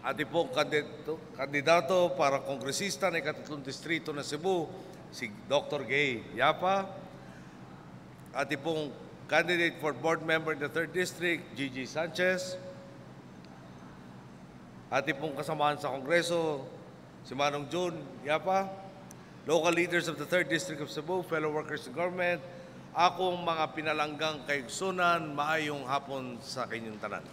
Ating pong kandidato para kongresista ng ikatlong distrito ng Cebu, si Dr. Gay Yapa. Ating pong candidate for board member in the 3rd District, Gigi Sanchez. Ating pong kasamahan sa Kongreso, si Manong June Yapa. Local leaders of the 3rd District of Cebu, fellow workers in government, akong mga pinalanggang kaigsunan, maayong hapon sa kanyang tanan.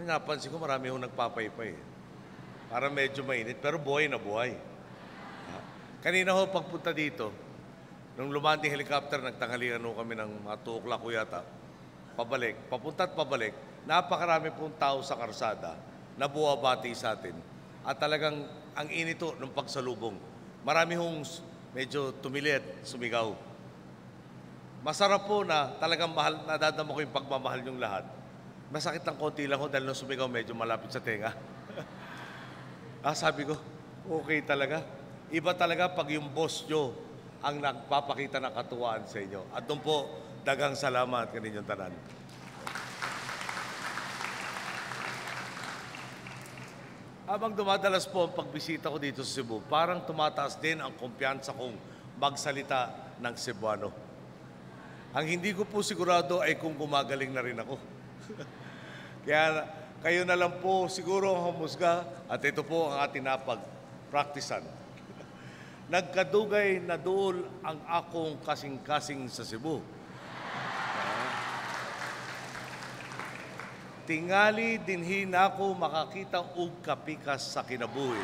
Napansin ko marami yung nagpapaypay. Para medyo mainit, pero buhay na buhay. Kanina ho, pagpunta dito, nung lumanding helicopter, nagtanghalian ho kami ng mga 2 o'clock yata. Pabalik, papunta at pabalik, napakarami pong tao sa karsada na buwabati sa atin. At talagang ang inito ng pagsalubong. Marami hong medyo tumilit, sumigaw. Masarap po na talagang mahal, nadadama ko yung pagmamahal yung lahat. Masakit lang konti lang ko dahil nung sumigaw medyo malapit sa tenga. Sabi ko, okay talaga. Iba talaga pag yung boss nyo ang nagpapakita ng katuwaan sa inyo. At doon po, dagang salamat kaninyong tanan. Habang dumadalas po ang pagbisita ko dito sa Cebu, parang tumataas din ang kumpiyansa kong magsalita ng Cebuano. Ang hindi ko po sigurado ay kung gumagaling na rin ako. Kaya kayo na lang po siguro ang humusga at ito po ang ating napag-practicean. Nagkadugay na duol ang akong kasing-kasing sa Cebu. Tingali dinhi na ako makakita og kapikas sa kinabuhi.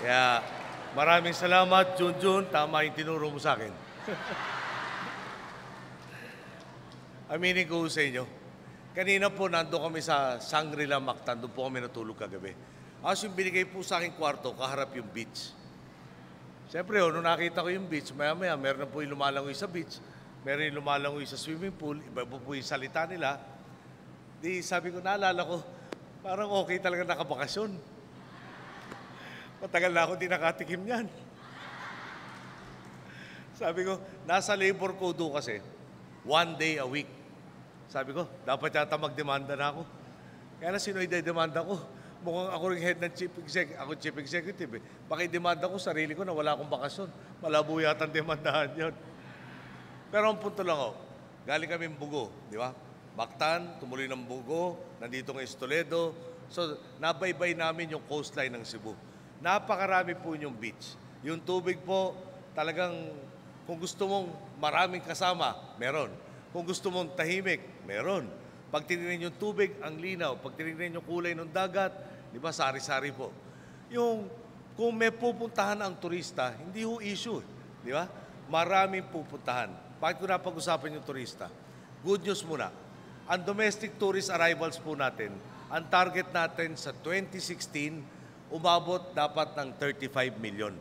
Kaya maraming salamat, Junjun. Tama yung tinuro mo sa akin. Aminin ko sa inyo, kanina po nando kami sa Shangri-La Mactan, doon po kami natulog kagabi. Yung binigay po sa aking kwarto, kaharap yung beach. Siyempre, nung nakita ko yung beach, maya-maya, meron na po yung lumalangoy sa beach, meron yung lumalangoy sa swimming pool, iba po yung salita nila. Di sabi ko, naalala ko, parang okay talaga nakabakasyon. Matagal na ako di nakatikim yan. Sabi ko, nasa labor code kasi, 1 day a week. Sabi ko, dapat yata magdemanda na ako. Kaya na sino i-demanda ko? Mukhang ako rin head ng chief executive. Baka i-demanda ko sarili ko na wala akong bakasyon. Malabo yata ang demandahan yun. Pero ang punto lang ako, galing kami Bugo, di ba? Mactan, tumuloy ng Bugo, nandito ng Toledo. So, nabaybay namin yung coastline ng Cebu. Napakarami po yung beach. Yung tubig po, talagang kung gusto mong maraming kasama, meron. Kung gusto mong tahimik, meron. Pag tinignan yung tubig, ang linaw. Pag tinignan yung kulay ng dagat, di ba, sari-sari po. Yung, kung may pupuntahan ang turista, hindi ho issue. Di ba? Maraming pupuntahan. Bakit ko napag-usapan yung turista? Good news muna. Ang domestic tourist arrivals po natin, ang target natin sa 2016, umabot dapat ng 35 million.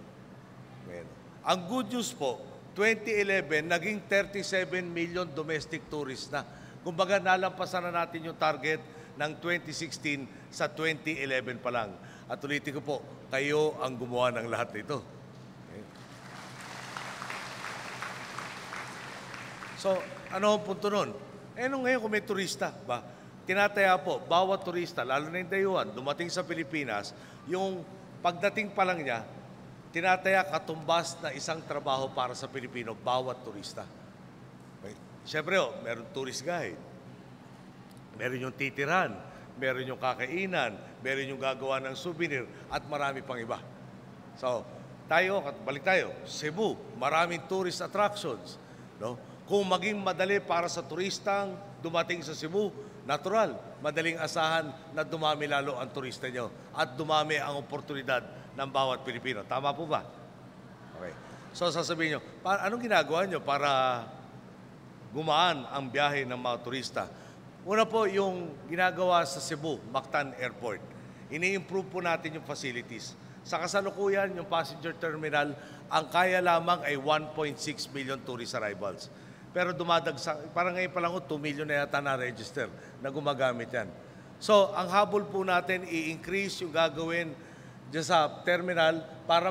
Ang good news po, 2011, naging 37 million domestic tourists na. Kumbaga, nalampasan na natin yung target ng 2016 sa 2011 pa lang. At ulitin ko po, kayo ang gumawa ng lahat nito. Okay. So, ano ang punto nun? Nung ngayon kung may turista, ba? Tinataya po, bawat turista, lalo na yung dayuhan, dumating sa Pilipinas, yung pagdating pa lang niya, tinataya katumbas na isang trabaho para sa Pilipino, bawat turista. Siyempre, meron tourist guide. Meron yung titiran, meron yung kakainan, meron yung gagawa ng souvenir, at marami pang iba. So, balik tayo, Cebu, maraming tourist attractions. No? Kung maging madali para sa turistang dumating sa Cebu, natural, madaling asahan na dumami lalo ang turista nyo at dumami ang oportunidad ng bawat Pilipino. Tama po ba? Okay. So sasabihin nyo, anong ginagawa nyo para gumaan ang biyahe ng mga turista? Una po, yung ginagawa sa Cebu, Mactan Airport. Ini-improve po natin yung facilities. Sa kasalukuyan, yung passenger terminal, ang kaya lamang ay 1.6 million tourist arrivals. Pero dumadagsa, parang ngayon pa lang 2 million na yata na-register na gumagamit yan. So, ang habol po natin, i-increase yung gagawin dyan sa terminal para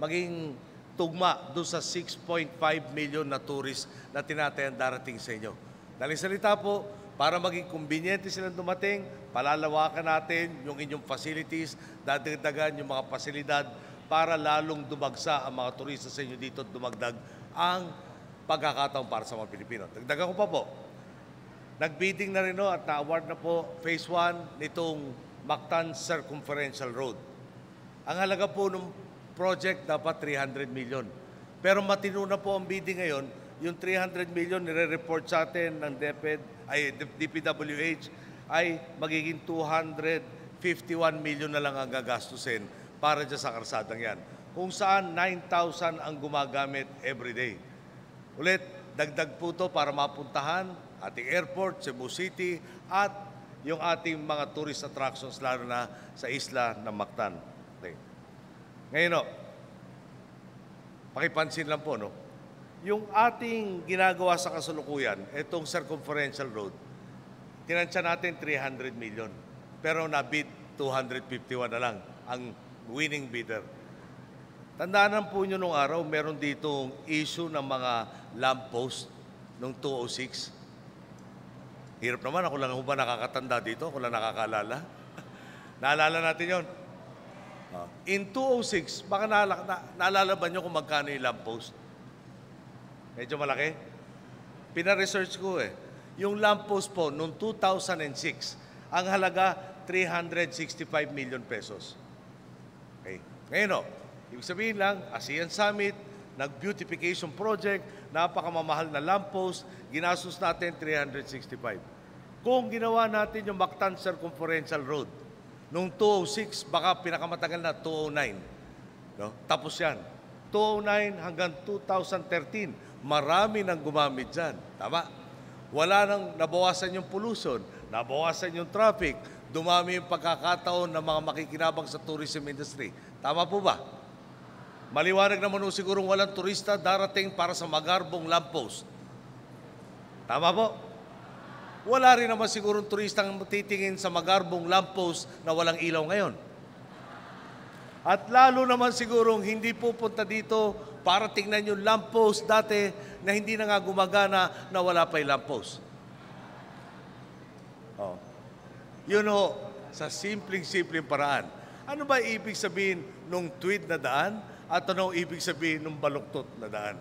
maging tugma doon sa 6.5 million na tourist na tinatayang darating sa inyo. Daling salita po, para maging conveniente silang dumating, palalawakan natin yung inyong facilities, dadagdagan yung mga pasilidad para lalong dumagsa ang mga turista sa inyo dito at dumagdag ang pagkakataon para sa mga Pilipino. Dagdagan ko pa po, nagbidding na rin at na-award na po phase 1 nitong Mactan Circumferential Road. Ang halaga po ng project dapat 300 million. Pero matino na po ang bidding ngayon, yung 300 million nire-report sa atin ng DPWH ay magiging 251 million na lang ang gagastusin para dyan sa karsadang yan. Kung saan 9,000 ang gumagamit everyday. Ulit, dagdag po to para mapuntahan ating airport, Cebu City, at yung ating mga tourist attractions, lalo na sa isla ng Mactan. Okay. Ngayon, pakipansin lang po, no? Yung ating ginagawa sa kasalukuyan, itong circumferential road, tinansya natin 300 million. Pero nabid 251 na lang ang winning bidder. Tandaan po nyo nung araw, meron ditong issue ng mga lamppost noong 206. Hirap naman, ako lang ba nakakatanda dito? Ako lang nakakaalala. Naalala natin yon. In 206, baka naalala ba nyo kung magkano yung lamppost? Medyo malaki. Pina-research ko eh. Yung lamppost po, noong 2006, ang halaga 365 million pesos. Okay. Ngayon ibig sabihin lang, ASEAN Summit, nag-beautification project, napakamamahal na lamppost, ginastos natin 365. Kung ginawa natin yung Mactan Circumferential Road, noong 206, baka pinakamatagal na 209. No? Tapos yan. 209 hanggang 2013, marami nang gumamit dyan. Tama? Wala nang nabawasan yung pollution, nabawasan yung traffic, dumami yung pagkakataon ng mga makikinabang sa tourism industry. Tama po ba? Maliwanag naman sigurong walang turista darating para sa magarbong lamppost. Tama po? Wala rin naman sigurong turistang titingin sa magarbong lamppost na walang ilaw ngayon. At lalo naman sigurong hindi pupunta dito para tingnan yung lamppost dati na hindi na nga gumagana na wala pa yung lamppost. Yun sa simpleng paraan. Ano ba ibig sabihin nung tweet na daan at ano ibig sabihin nung baluktot na daan?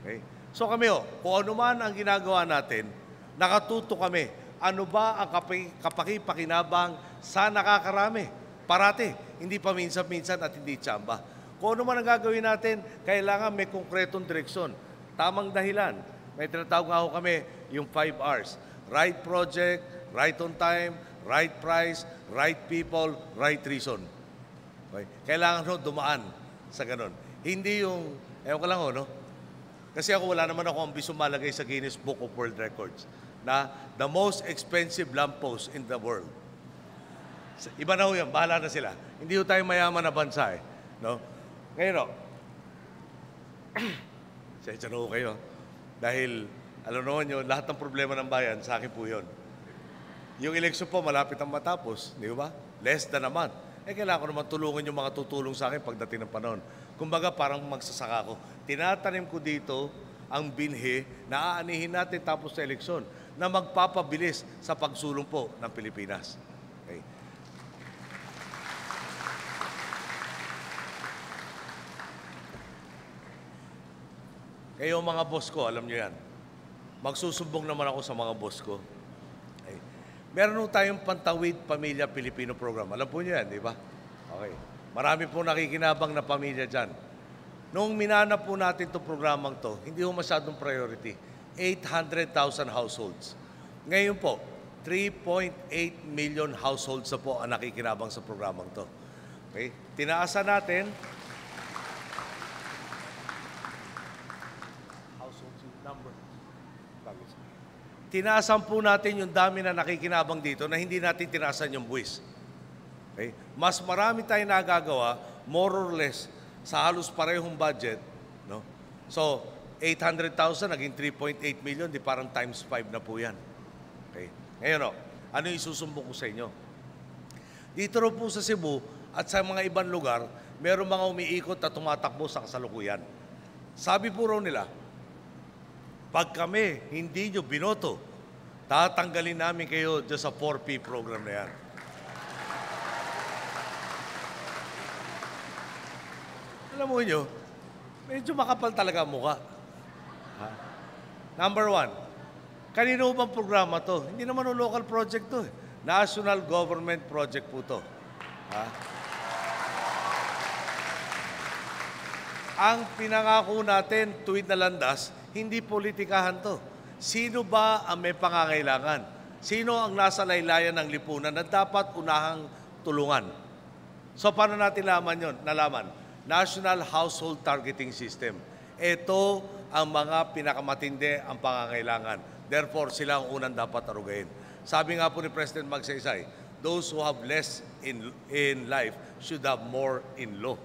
Okay? So kami kung ano man ang ginagawa natin, nakatuto kami. Ano ba ang kapakipakinabang sa nakakarami? Parati, hindi pa minsan-minsan at hindi tsamba. Kung ano man ang gagawin natin, kailangan may konkretong direksyon. Tamang dahilan. May tinatawag nga kami yung 5 R's. Right project, right on time, right price, right people, right reason. Okay? Kailangan dumaan sa ganun. Hindi yung, ewan ko lang no? Kasi ako wala naman ako ambisyon malagay sa Guinness Book of World Records na the most expensive lamppost in the world. Iba na yan, bahala na sila. Hindi tayo mayaman na bansa no? Ngayon sensya na kayo. Dahil, alam naman nyo, lahat ng problema ng bayan, sa akin po yun. Yung eleksyon po, malapit ang matapos, di ba? Less than a month. Kailangan ko naman tulungan yung mga tutulong sa akin pagdating ng panahon. Kumbaga, parang magsasaka ko. Tinatanim ko dito ang binhi na aanihin natin tapos sa eleksyon na magpapabilis sa pagsulong po ng Pilipinas. Okay. Kayo mga boss ko, alam nyo yan. Magsusumbong naman ako sa mga boss ko. Okay. Meron tayong Pantawid Pamilya Pilipino Program. Alam po nyo yan, di ba? Okay. Marami po nakikinabang na pamilya dyan. Noong minana po natin itong programang to, hindi po masyadong priority. 800,000 households. Ngayon po, 3.8 million households na po ang nakikinabang sa programang to. Okay? Tinaasan natin tinaasan po natin yung dami na nakikinabang dito na hindi natin tinaasan yung buwis. Okay? Mas marami tayong nagagawa, more or less, sa halos parehong budget. No? So, 800,000 naging 3.8 million, di parang times 5 na po yan. Okay? Ngayon, ano yung isusumbong ko sa inyo? Dito rin po sa Cebu at sa mga ibang lugar, meron mga umiikot at tumatakbo sa kasalukuyan. Sabi po raw nila, pag kami hindi nyo binoto, tatanggalin namin kayo dyan sa 4P program na yan. Alam mo nyo, medyo makapal talaga ang mukha. Ha? Number one, kanino bang programa to? Hindi naman yung local project to. National government project po to. Ha? Ang pinangako natin tuwid na landas, hindi politikahan to. Sino ba ang may pangangailangan? Sino ang nasa laylayan ng lipunan na dapat unahang tulungan? So paano natin nalaman? National Household Targeting System. Ito ang mga pinakamatindi ang pangangailangan. Therefore, sila ang unang dapat arugain. Sabi nga po ni President Magsaysay, those who have less in life should have more in law.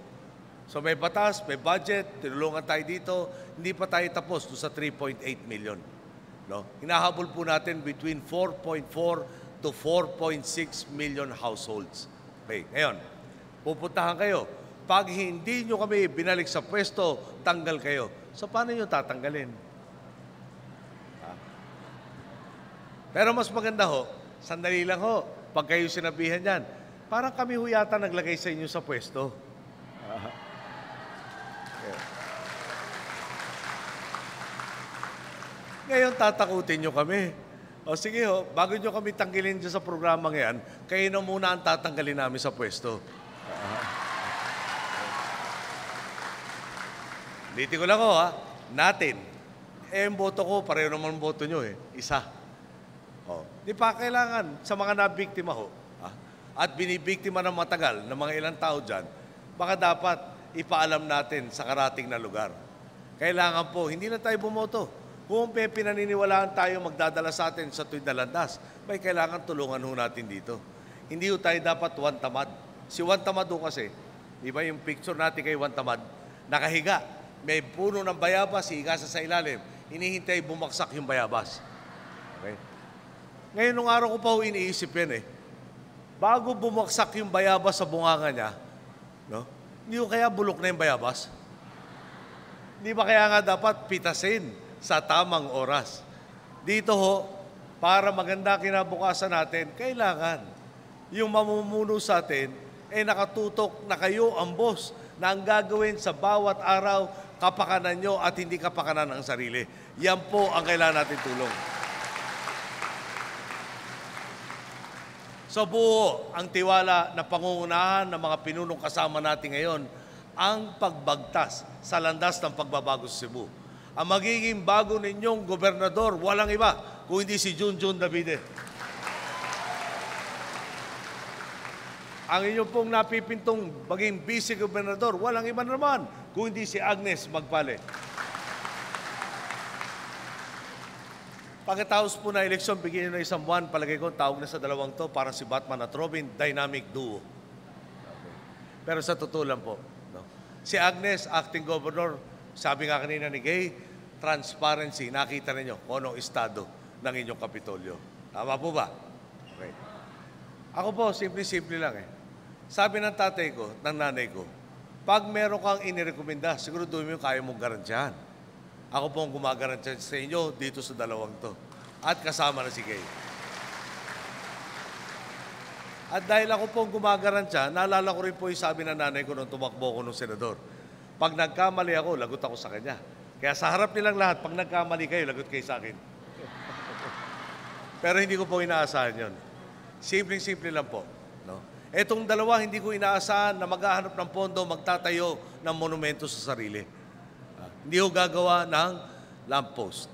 So may batas, may budget, tinulungan tayo dito, hindi pa tayo tapos sa 3.8 million. No? Hinahabol po natin between 4.4 to 4.6 million households. Okay, ngayon, pupuntahan kayo. Pag hindi nyo kami binalik sa pwesto, tanggal kayo. So paano nyo tatanggalin? Pero mas maganda ho, sandali lang ho, pag kayo sinabihan yan, parang kami ho yata naglagay sa inyo sa pwesto. Ngayon, tatakutin nyo kami. O sige ho, bago nyo kami tanggalin dyan sa programa ngayon, kayo na muna ang tatanggalin namin sa pwesto. Diti ko lang ho ha, natin. Yung boto ko, pareho naman boto nyo isa. Di pa kailangan sa mga nabiktima ho, at binibiktima ng matagal ng mga ilang tao dyan, baka dapat ipaalam natin sa karating na lugar. Kailangan po, hindi na tayo bumoto. Kung pinaniniwalaan tayo magdadala sa atin sa tuwid na landas, may kailangan tulungan ho natin dito. Hindi ho tayo dapat Juan Tamad. Si Juan Tamad ho kasi, di ba yung picture natin kay Juan Tamad, nakahiga, may puno ng bayabas, higasa sa ilalim, hinihintay bumaksak yung bayabas. Okay? Ngayon, nung araw ko pa ho iniisip yan bago bumaksak yung bayabas sa bunganga niya, no? Hindi ko kaya bulok na yung bayabas? Hindi ba kaya nga dapat pitasin sa tamang oras? Dito ho, para maganda kinabukasan natin, kailangan yung mamumuno sa atin nakatutok na kayo ang boss na ang gagawin sa bawat araw, kapakanan nyo at hindi kapakanan ng sarili. Yan po ang kailangan natin tulong. So buo ang tiwala na pangungunahan ng mga pinunong kasama natin ngayon ang pagbagtas sa landas ng pagbabago sa Cebu. Ang magiging bago ninyong gobernador, walang iba kung hindi si Junjun Davide. Ang inyong pong napipintong maging vice-gobernador, walang iba naman kung hindi si Agnes Magpale. Pagkatapos po na eleksyon, bigyan nyo ng isang buwan, palagay ko, tawag na sa dalawang to, parang si Batman at Robin, dynamic duo. Pero sa totoo lang po, no? Si Agnes, acting governor, sabi nga kanina ni Gay, transparency, nakita ninyo kung anong estado ng inyong Kapitolyo. Tama po ba? Okay. Ako po, simple-simple lang Sabi ng tatay ko, ng nanay ko, pag meron kang inirekomenda, siguro doon mo kaya mong garantyahan. Ako po ang gumagarantya sa inyo dito sa dalawang to. At kasama na si Gay. At dahil ako po ang gumagarantya, naalala ko rin po yung sabi ng nanay ko nung tumakbo ko nung senador. Pag nagkamali ako, lagot ako sa kanya. Kaya sa harap nilang lahat, pag nagkamali kayo, lagot kayo sa akin. Pero hindi ko po inaasahan yun. Simpleng-simple lang po. No? Etong dalawa, hindi ko inaasahan na maghahanap ng pondo, magtatayo ng monumento sa sarili. Hindi ko gagawa ng lamppost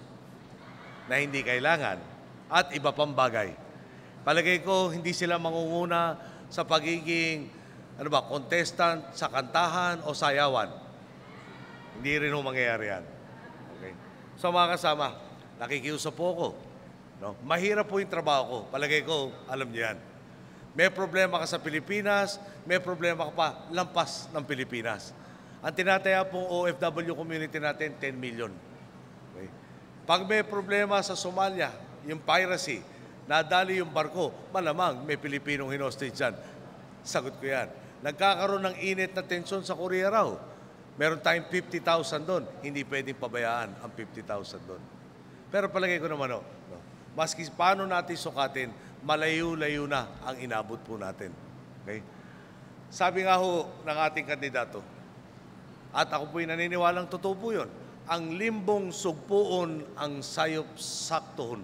na hindi kailangan at iba pang bagay. Palagay ko, hindi sila mangunguna sa pagiging contestant sa kantahan o sayawan. Hindi rin ho mangyayari yan. Okay. So mga kasama, nakikiusap po ako. No? Mahirap po yung trabaho ko. Palagay ko, alam niyo yan. May problema ka sa Pilipinas, may problema ka pa lampas ng Pilipinas. Ang tinataya pong OFW community natin, 10 million. Okay. Pag may problema sa Somalia, yung piracy, nadali yung barko, malamang may Pilipinong hinostage dyan. Sagot ko yan. Nagkakaroon ng init na tensyon sa Korea raw. Meron tayong 50,000 doon. Hindi pwedeng pabayaan ang 50,000 doon. Pero palagay ko naman, maski paano natin sukatin, malayo-layo na ang inabot po natin. Okay? Sabi nga ho ng ating kandidato, at ako po'y naniniwalang totoo po yun, ang limbong sugpuon ang sayop saktuhon.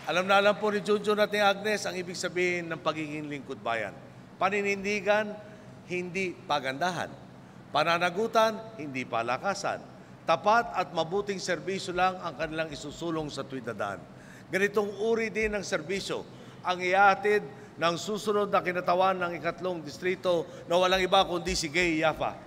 Alam na alam po ni Junjun at ni Agnes ang ibig sabihin ng pagiging lingkod bayan. Paninindigan, hindi pagandahan. Pananagutan, hindi palakasan. Tapat at mabuting serbisyo lang ang kanilang isusulong sa tuwid na daan. Ganitong uri din ng serbisyo ang iatid ng susunod na kinatawan ng ikatlong distrito na walang iba kundi si Gay Yafa.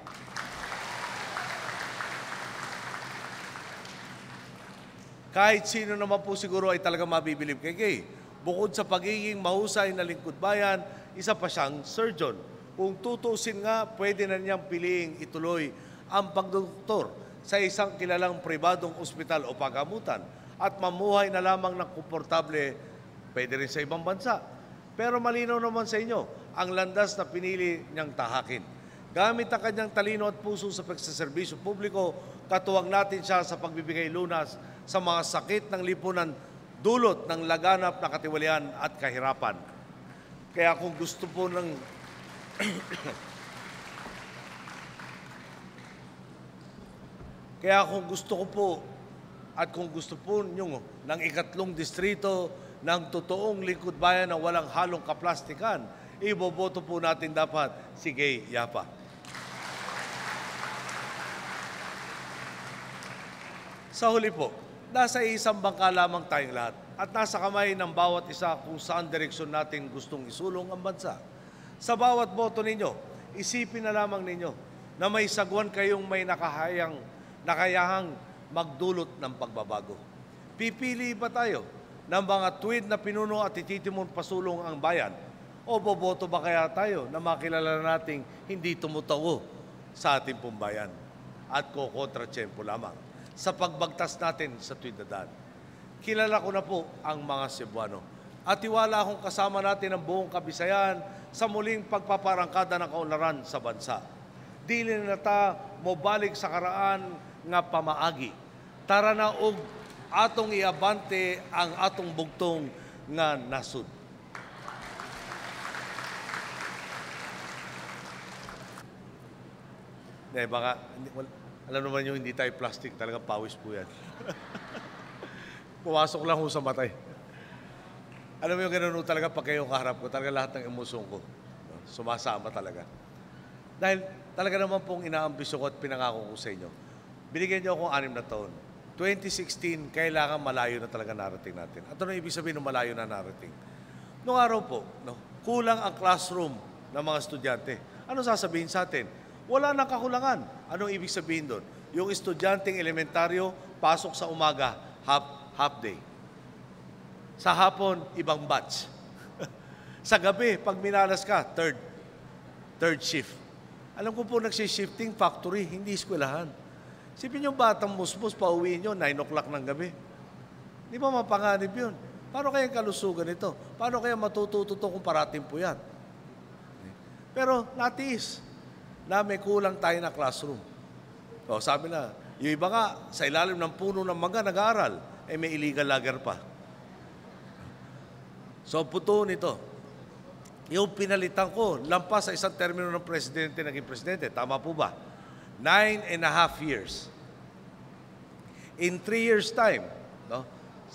Kahit sino naman po siguro ay talaga mabibilib kay Gay. Bukod sa pagiging mahusay na lingkod bayan, isa pa siyang surgeon. Kung tutusin nga, pwede na niyang piliing ituloy ang pagdoktor sa isang kilalang pribadong ospital o pagamutan at mamuhay na lamang ng komportable, pwede rin sa ibang bansa. Pero malinaw naman sa inyo ang landas na pinili niyang tahakin. Gamit ang kanyang talino at puso sa pagsaserbisyo publiko, katuwang natin siya sa pagbibigay lunas sa mga sakit ng lipunan dulot ng laganap na katiwalian at kahirapan. Kaya kung gusto po ng Kaya kung gusto ko po at kung gusto po nyo ng ikatlong distrito ng totoong lingkod bayan na walang halong kaplastikan, iboboto po natin dapat si Gay Yapa. Sa huli po, nasa isang bangka lamang tayong lahat at nasa kamay ng bawat isa kung saan direksyon natin gustong isulong ang bansa. Sa bawat boto ninyo, isipin na lamang ninyo na may sagwan kayong may nakayahang magdulot ng pagbabago. Pipili ba tayo ng mga tuwid na pinuno at ititimon pasulong ang bayan? O boboto ba kaya tayo na makilala nating hindi tumutungo sa ating pumbayan at kokontra-tiyempo lamang sa pagbagtas natin sa tuwid na daan? Kilala ko na po ang mga Cebuano at tiwala akong kasama natin ang buong Kabisayan sa muling pagpaparangkada ng kaunlaran sa bansa. Dili na ta mobalik sa karaan nga pamaagi. Tara na og atong iabante ang atong bugtong nga nasud. Baka, alam naman nyo, hindi tayo plastic, talagang pawis po yan. Pumasok lang ho sa matay. Alam mo yung ganun talaga pag kayo kaharap ko, talaga lahat ng emosyon ko, sumasama talaga. Dahil talaga naman pong inaambisyo ko at pinangako ko sa inyo. Binigyan niyo akong 6 na taon. 2016, kailangan malayo na talaga narating natin. At ano ibig sabihin ng malayo na narating? Noong araw po, kulang ang classroom ng mga estudyante. Ano sasabihin sa atin? Wala nang kakulangan. Anong ibig sabihin doon? Yung estudyanteng elementaryo, pasok sa umaga, half day. Sa hapon, ibang batch. Sa gabi, pag minalas ka, third shift. Alam ko po, nagsishifting factory, hindi eskwelahan. Sipin yung batang musmus, pauwiin nyo, 9 o'clock ng gabi. Di ba mapanganib yun? Paano kaya kalusugan ito? Paano kaya matututo kung parating po yan? Pero natiis na may kulang tayo na classroom. O, sabi na, yung iba nga, sa ilalim ng puno ng mangga, nag-aaral, may illegal logger pa. So, puto nito. Yung pinalitan ko, lampas sa isang termino ng presidente, naging presidente. Tama po ba? 9.5 years. In 3 years' time,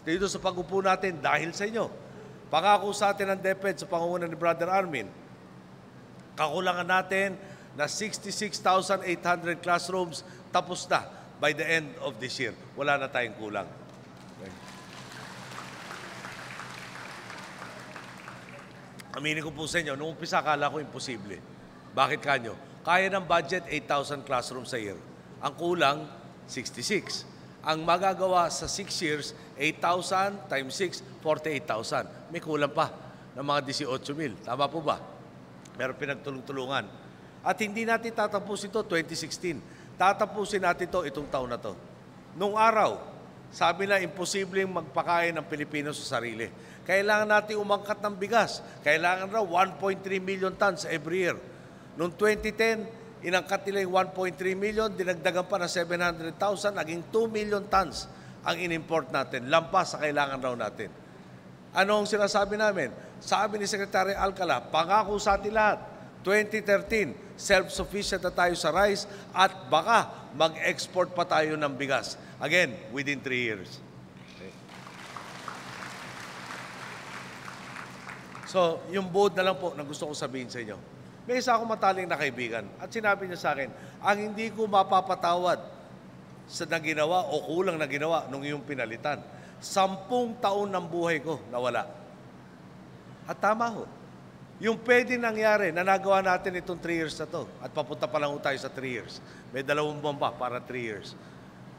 dito sa pag-upo natin, dahil sa inyo, pangako sa atin ng DepEd sa pangunguna ni Brother Armin, kakulangan natin na 66,800 classrooms tapos na by the end of this year. Wala na tayong kulang. Okay. Aminin ko po sa inyo, noong umpisa akala ko imposible. Bakit kanyo? Kaya ng budget 8,000 classrooms a year. Ang kulang, 66. Ang magagawa sa 6 years, 8,000 times 6, 48,000. May kulang pa ng mga 18,000. Tama po ba? Pero pinagtulong-tulungan. At hindi natin tatapos ito 2016. Tatapusin natin ito itong taon na to. Nung araw, Sabi na, imposibleng magpakain ng Pilipino sa sarili. Kailangan natin umangkat ng bigas. Kailangan raw 1.3 million tons every year. Noong 2010, inangkat nila yung 1.3 million, dinagdagan pa na 700,000, naging 2 million tons ang inimport natin. Lampas sa kailangan raw natin. Ano ang sinasabi namin? Sabi ni Secretary Alcala, pangako sa atin lahat, 2013, self-sufficient na tayo sa rice at baka mag-export pa tayo ng bigas. Again, within 3 years. Okay. So, yung buod na lang po na gusto ko sabihin sa inyo. May isa akong mataling na kaibigan at sinabi niya sa akin, ang hindi ko mapapatawad sa naginawa o kulang na ginawa nung iyong pinalitan, 10 taon ng buhay ko nawala. At tama ho. Yung pwede nangyari na nagawa natin itong 3 years na to at papunta pa lang tayo sa 3 years. May 2 buwan pa para 3 years.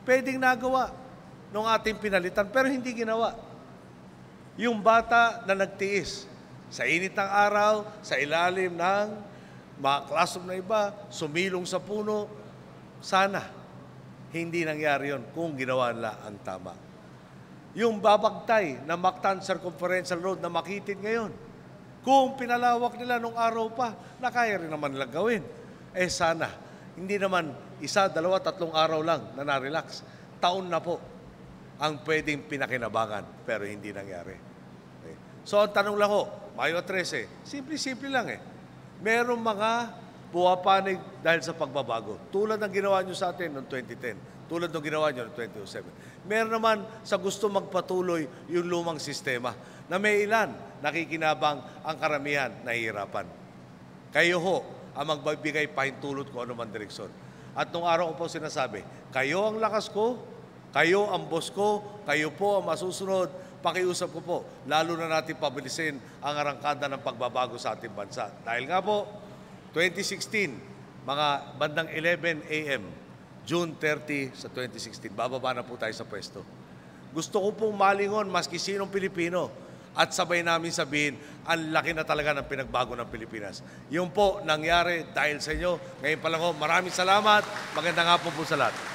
Pwedeng nagawa nung ating pinalitan pero hindi ginawa. Yung bata na nagtiis sa init ng araw, sa ilalim ng mga classroom na iba, sumilong sa puno, sana hindi nangyari yun kung ginawa nila ang tama. Yung babagtay na Mactan Circumferential Road na Makitid ngayon, kung pinalawak nila nung araw pa, nakaya rin naman nilang gawin. Eh sana, hindi naman 1, 2, 3 araw lang na na-relax. Taon na po ang pwedeng pinakinabangan, pero hindi nangyari. Okay. So ang tanong lang ho, Mayo 13, simple-simple lang eh. Merong mga puwapanig dahil sa pagbabago. Tulad ng ginawa nyo sa atin noong 2010. Tulad ng ginawa nyo noong 2007. Meron naman sa gusto magpatuloy yung lumang sistema na may ilan nakikinabang ang karamihan nahihirapan. Kayo ho ang magbibigay pahintulot kung ano man direksyon. At nung araw ko po sinasabi, kayo ang lakas ko, kayo ang boss ko, kayo po ang masusunod, pakiusap ko po, lalo na natin pabilisin ang arangkada ng pagbabago sa ating bansa. Dahil nga po, 2016, mga bandang 11 a.m., June 30 sa 2016, bababa na po tayo sa pwesto. Gusto ko pong malingon maski sinong Pilipino at sabay namin sabihin, ang laki na talaga ng pinagbago ng Pilipinas. Yun po nangyari dahil sa inyo. Ngayon pa lang ho, maraming salamat. Magandang hapon po sa lahat.